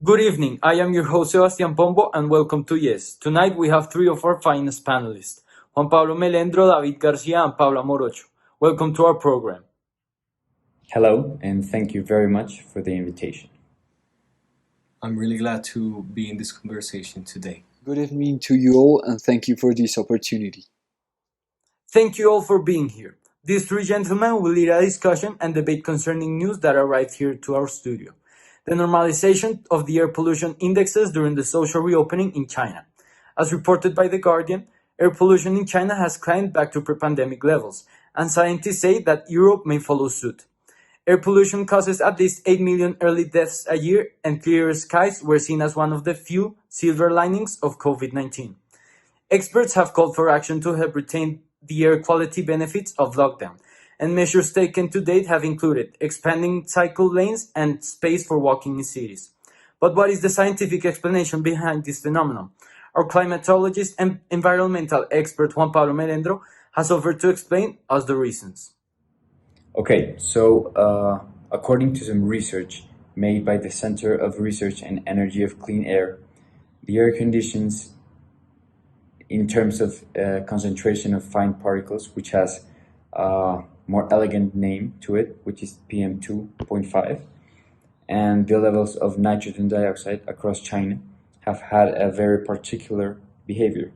Good evening. I am your host Sebastian Pombo and welcome to Yes. Tonight we have three of our finest panelists, Juan Pablo Melendro, David Garcia, and Paula Morocho. Welcome to our program. Hello, and thank you very much for the invitation. I'm really glad to be in this conversation today. Good evening to you all, and thank you for this opportunity. Thank you all for being here. These three gentlemen will lead a discussion and debate concerning news that arrived here to our studio. The normalization of the air pollution indexes during the social reopening in China. As reported by The Guardian, air pollution in China has climbed back to pre-pandemic levels, and scientists say that Europe may follow suit. Air pollution causes at least 8 million early deaths a year, and clearer skies were seen as one of the few silver linings of COVID-19. Experts have called for action to help retain the air quality benefits of lockdown, and measures taken to date have included expanding cycle lanes and space for walking in cities. But what is the scientific explanation behind this phenomenon? Our climatologist and environmental expert Juan Pablo Melendro has offered to explain us the reasons. Okay, so according to some research made by the Center of Research and Energy of Clean Air, the air conditions in terms of concentration of fine particles, which has a more elegant name to it, which is PM2.5, and the levels of nitrogen dioxide across China have had a very particular behavior.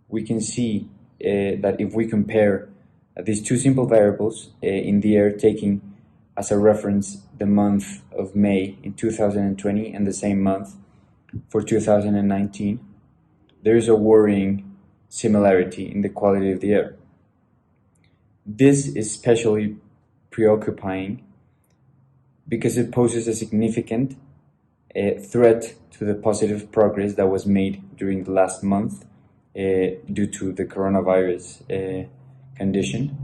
We can see that if we compare these two simple variables in the air, taking as a reference the month of May in 2020 and the same month for 2019, there is a worrying similarity in the quality of the air. This is especially preoccupying because it poses a significant threat to the positive progress that was made during the last month due to the coronavirus condition.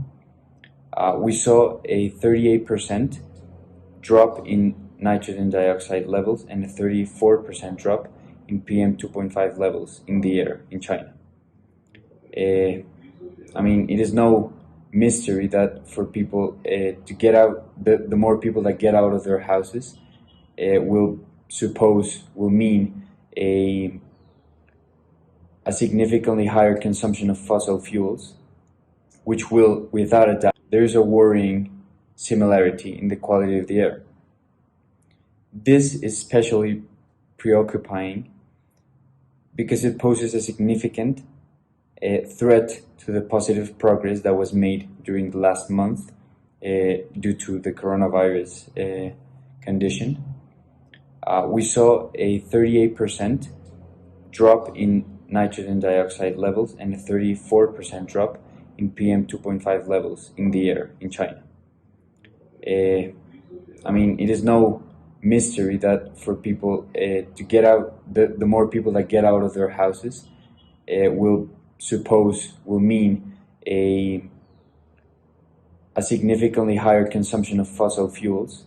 We saw a 38% drop in nitrogen dioxide levels and a 34% drop in PM2.5 levels in the air in China. It is no mystery that for people to get out, the more people that get out of their houses will mean a significantly higher consumption of fossil fuels, which will, without a doubt, there is a worrying similarity in the quality of the air. This is especially preoccupying because it poses a significant threat to the positive progress that was made during the last month due to the coronavirus condition. We saw a 38% drop in nitrogen dioxide levels and a 34% drop in PM2.5 levels in the air in China. It is no mystery that for people to get out, the more people that get out of their houses will mean a significantly higher consumption of fossil fuels,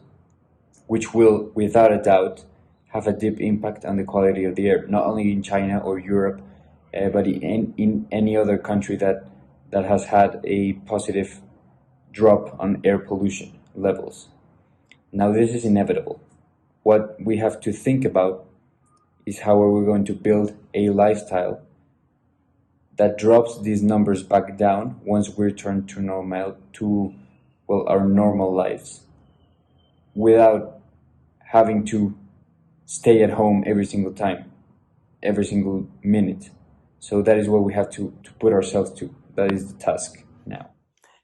which will, without a doubt, have a deep impact on the quality of the air, not only in China or Europe, but in any other country that has had a positive drop on air pollution levels. Now, this is inevitable. What we have to think about is how are we going to build a lifestyle that drops these numbers back down once we return to our normal lives, without having to stay at home every single time, every single minute. So that is what we have to put ourselves to. That is the task now.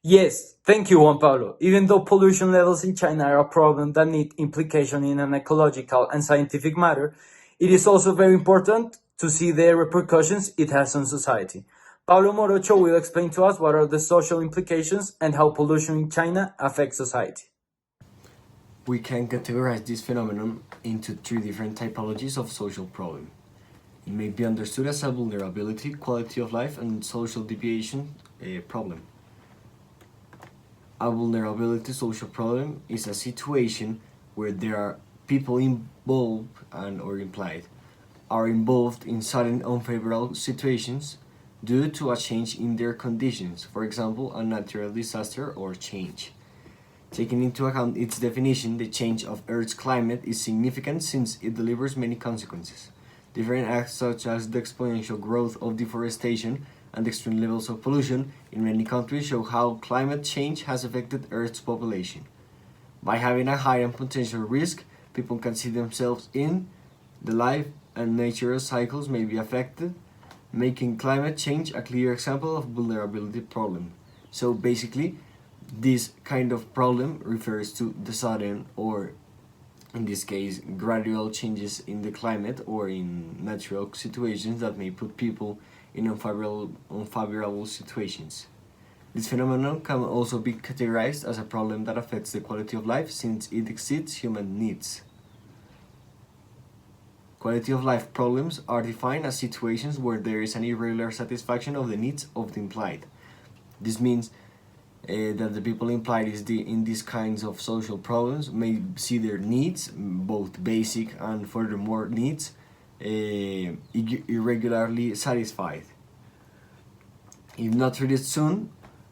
Yes, thank you, Juan Pablo. Even though pollution levels in China are a problem that need implication in an ecological and scientific matter, it is also very important to see the repercussions it has on society. Pablo Morocho will explain to us what are the social implications and how pollution in China affects society. We can categorize this phenomenon into three different typologies of social problem. It may be understood as a vulnerability, quality of life, and social deviation problem. A vulnerability social problem is a situation where there are people involved or implied are involved in sudden unfavorable situations due to a change in their conditions, for example, a natural disaster or change. Taking into account its definition, the change of Earth's climate is significant since it delivers many consequences. Different acts such as the exponential growth of deforestation and extreme levels of pollution in many countries show how climate change has affected Earth's population. By having a high and potential risk, people can see themselves in the life and natural cycles may be affected, making climate change a clear example of vulnerability problem. So basically, this kind of problem refers to the sudden, or in this case, gradual changes in the climate or in natural situations that may put people in unfavorable situations. This phenomenon can also be categorized as a problem that affects the quality of life since it exceeds human needs. Quality of life problems are defined as situations where there is an irregular satisfaction of the needs of the implied. This means that the people implied in these kinds of social problems may see their needs, both basic and furthermore needs, irregularly satisfied. If not treated soon,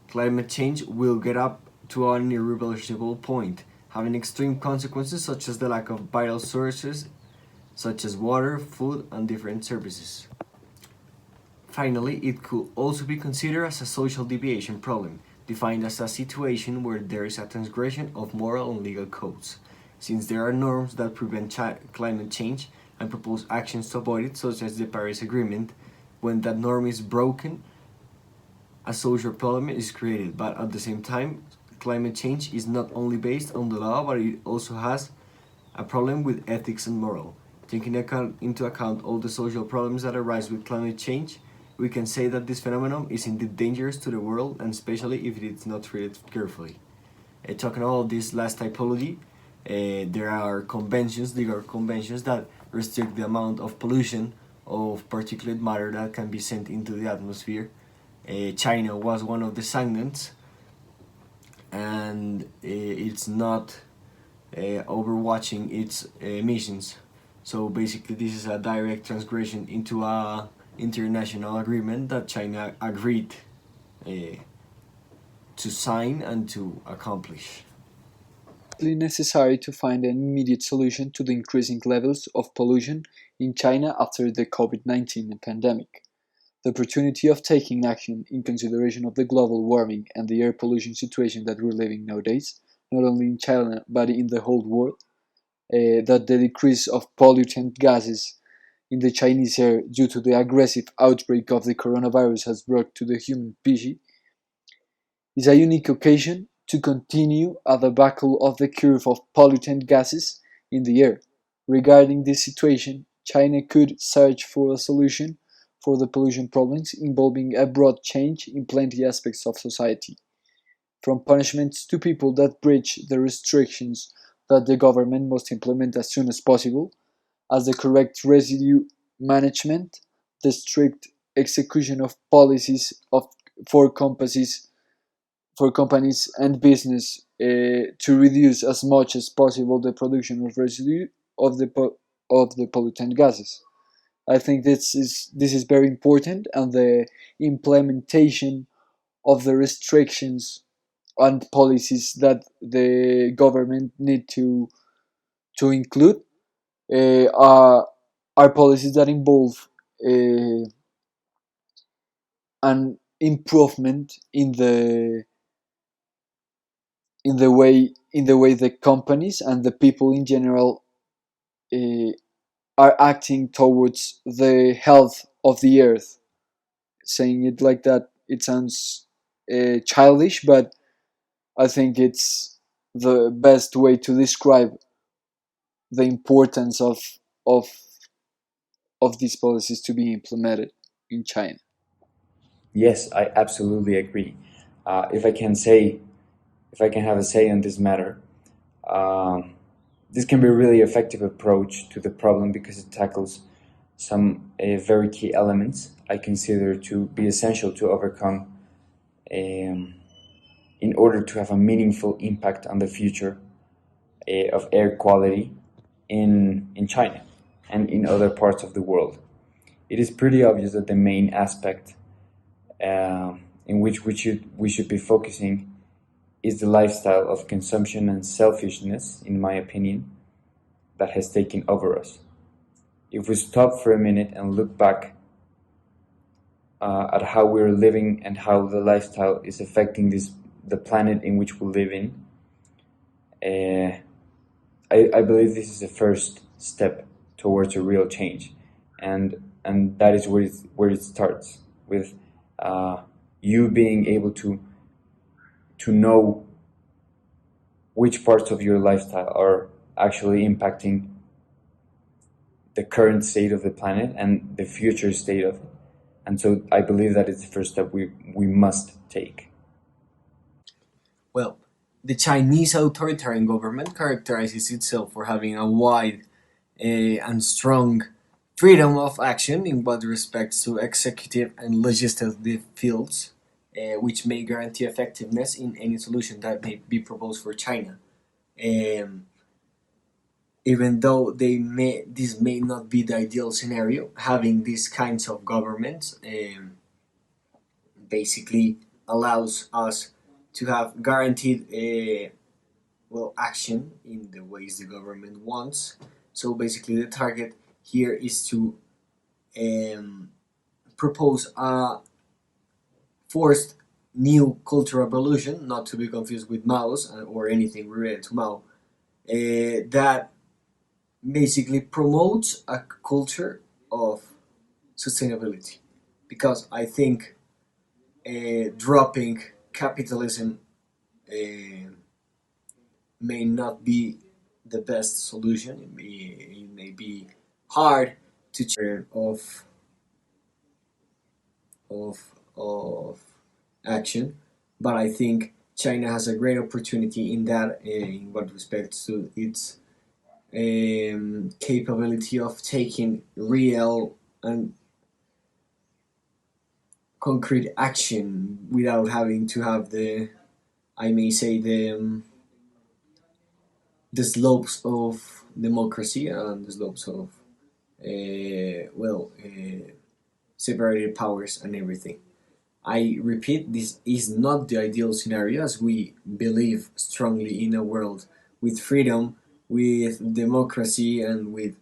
climate change will get up to an irreversible point, having extreme consequences such as the lack of vital sources such as water, food, and different services. Finally, it could also be considered as a social deviation problem, defined as a situation where there is a transgression of moral and legal codes, since there are norms that prevent climate change and propose actions to avoid it, such as the Paris Agreement. When that norm is broken, a social problem is created, but at the same time, climate change is not only based on the law, but it also has a problem with ethics and moral. Taking into account all the social problems that arise with climate change, we can say that this phenomenon is indeed dangerous to the world, and especially if it is not treated carefully. Talking about this last typology, there are legal conventions that restrict the amount of pollution of particulate matter that can be sent into the atmosphere. China was one of the signants, and it's not overwatching its emissions. So basically, this is a direct transgression into a international agreement that China agreed to sign and to accomplish. It's necessary to find an immediate solution to the increasing levels of pollution in China after the COVID-19 pandemic. The opportunity of taking action in consideration of the global warming and the air pollution situation that we're living nowadays, not only in China but in the whole world, that the decrease of pollutant gases in the Chinese air due to the aggressive outbreak of the coronavirus has brought to the human species, is a unique occasion to continue at the buckle of the curve of pollutant gases in the air. Regarding this situation, China could search for a solution for the pollution problems involving a broad change in plenty aspects of society, from punishments to people that breach the restrictions that the government must implement as soon as possible, as the correct residue management, the strict execution of policies for companies and business to reduce as much as possible the production of residue of the pollutant gases. I think this is very important, and the implementation of the restrictions and policies that the government need to include are policies that involve an improvement in the way the companies and the people in general are acting towards the health of the earth. Saying it like that, it sounds childish, but I think it's the best way to describe the importance of these policies to be implemented in China. Yes, I absolutely agree. If I can have a say on this matter, this can be a really effective approach to the problem because it tackles some very key elements I consider to be essential to overcome in order to have a meaningful impact on the future of air quality in China and in other parts of the world. It is pretty obvious that the main aspect in which we should be focusing is the lifestyle of consumption and selfishness, in my opinion, that has taken over us. If we stop for a minute and look back at how we're living and how the lifestyle is affecting the planet in which we live in, I believe this is the first step towards a real change, and that is where it starts with you being able to know which parts of your lifestyle are actually impacting the current state of the planet and the future state of it. And so I believe that is the first step we must take. Well, the Chinese authoritarian government characterizes itself for having a wide and strong freedom of action in what respects to executive and legislative fields, which may guarantee effectiveness in any solution that may be proposed for China. Um, Even though this may not be the ideal scenario, having these kinds of governments basically allows us to have guaranteed action in the ways the government wants. So basically, the target here is to propose a forced new cultural revolution, not to be confused with Mao's or anything related to Mao, that basically promotes a culture of sustainability. Because I think dropping capitalism may not be the best solution. It may be hard to of action, but I think China has a great opportunity in that in what respects to its capability of taking real and concrete action without having to have I may say, the slopes of democracy and the slopes of separated powers and everything. I repeat, this is not the ideal scenario, as we believe strongly in a world with freedom, with democracy, and with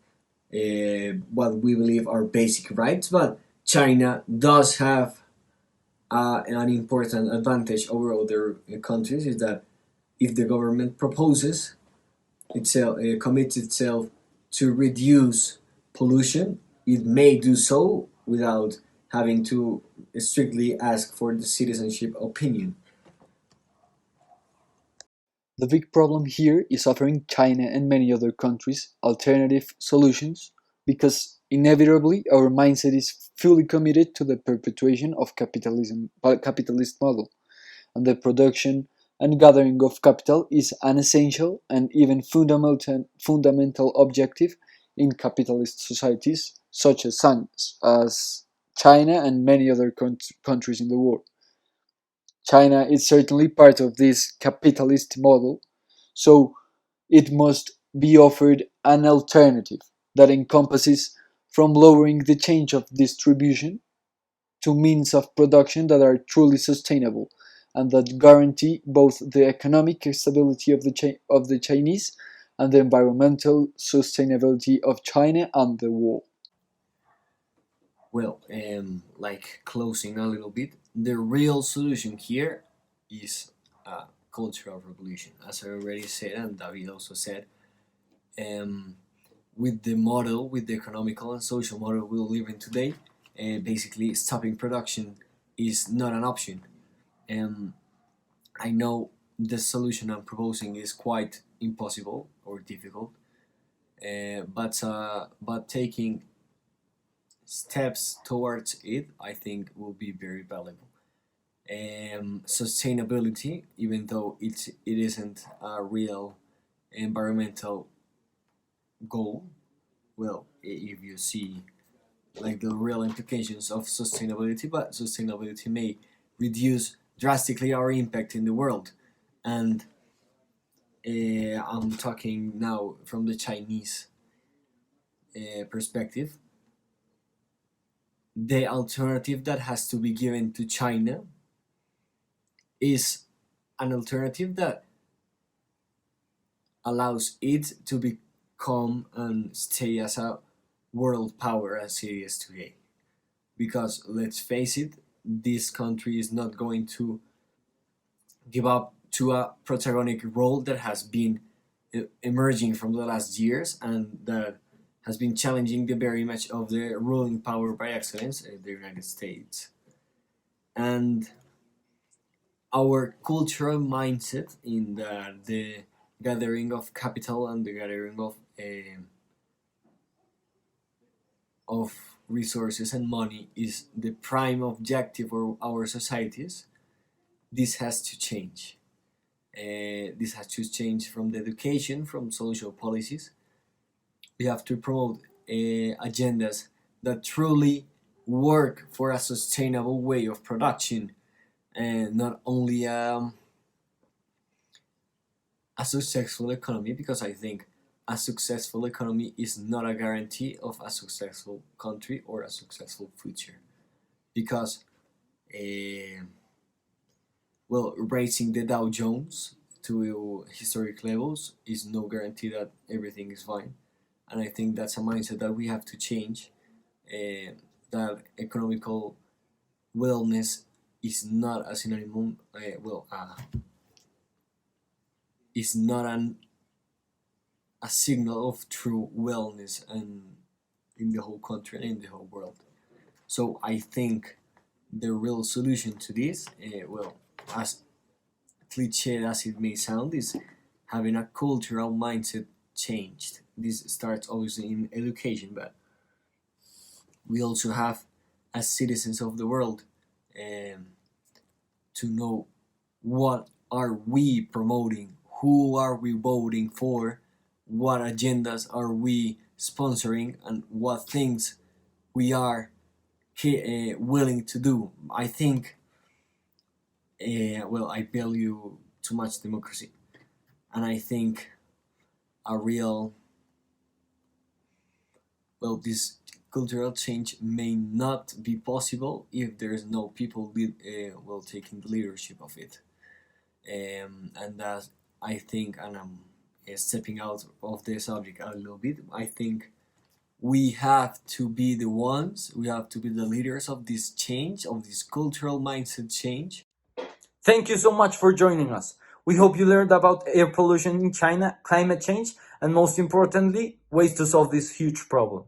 what we believe are basic rights. But China does have an important advantage over other countries, is that if the government proposes itself, commits itself to reduce pollution, it may do so without having to strictly ask for the citizenship opinion. The big problem here is offering China and many other countries alternative solutions because inevitably our mindset is fully committed to the perpetuation of capitalist model, and the production and gathering of capital is an essential and even fundamental objective in capitalist societies such as China and many other countries in the world. China is certainly part of this capitalist model, so it must be offered an alternative that encompasses from lowering the change of distribution to means of production that are truly sustainable and that guarantee both the economic stability of the Chinese and the environmental sustainability of China and the world. Well, like closing a little bit, the real solution here is a cultural revolution. As I already said, and David also said, um, with the model, with the economical and social model we live in today, basically stopping production is not an option. Um, I know the solution I'm proposing is quite impossible or difficult, but taking steps towards it, I think, will be very valuable. Sustainability, even though it isn't a real environmental goal, well, if you see like the real implications of sustainability, but sustainability may reduce drastically our impact in the world. And I'm talking now from the Chinese perspective. The alternative that has to be given to China is an alternative that allows it to become and stay as a world power as it is today. Because let's face it, this country is not going to give up to a protagonic role that has been emerging from the last years and that has been challenging the very image of the ruling power by excellence, the United States. And our cultural mindset in the gathering of capital and the gathering of resources and money is the prime objective of our societies. This has to change. This has to change from the education, from social policies. We have to promote agendas that truly work for a sustainable way of production, and not only a successful economy, because I think a successful economy is not a guarantee of a successful country or a successful future. Because raising the Dow Jones to historic levels is no guarantee that everything is fine. And I think that's a mindset that we have to change. That economical wellness is not a synonym, is not a signal of true wellness and in the whole country and in the whole world. So I think the real solution to this, as cliche as it may sound, is having a cultural mindset changed. This starts obviously in education, but we also have, as citizens of the world, to know what are we promoting, who are we voting for, what agendas are we sponsoring, and what things we are willing to do. I think, I value too much democracy, and I think a real, this cultural change may not be possible if there is no people taking the leadership of it. And that, I think, and I'm stepping out of the subject a little bit, I think we have to be the ones, we have to be the leaders of this change, of this cultural mindset change. Thank you so much for joining us. We hope you learned about air pollution in China, climate change, and most importantly, ways to solve this huge problem.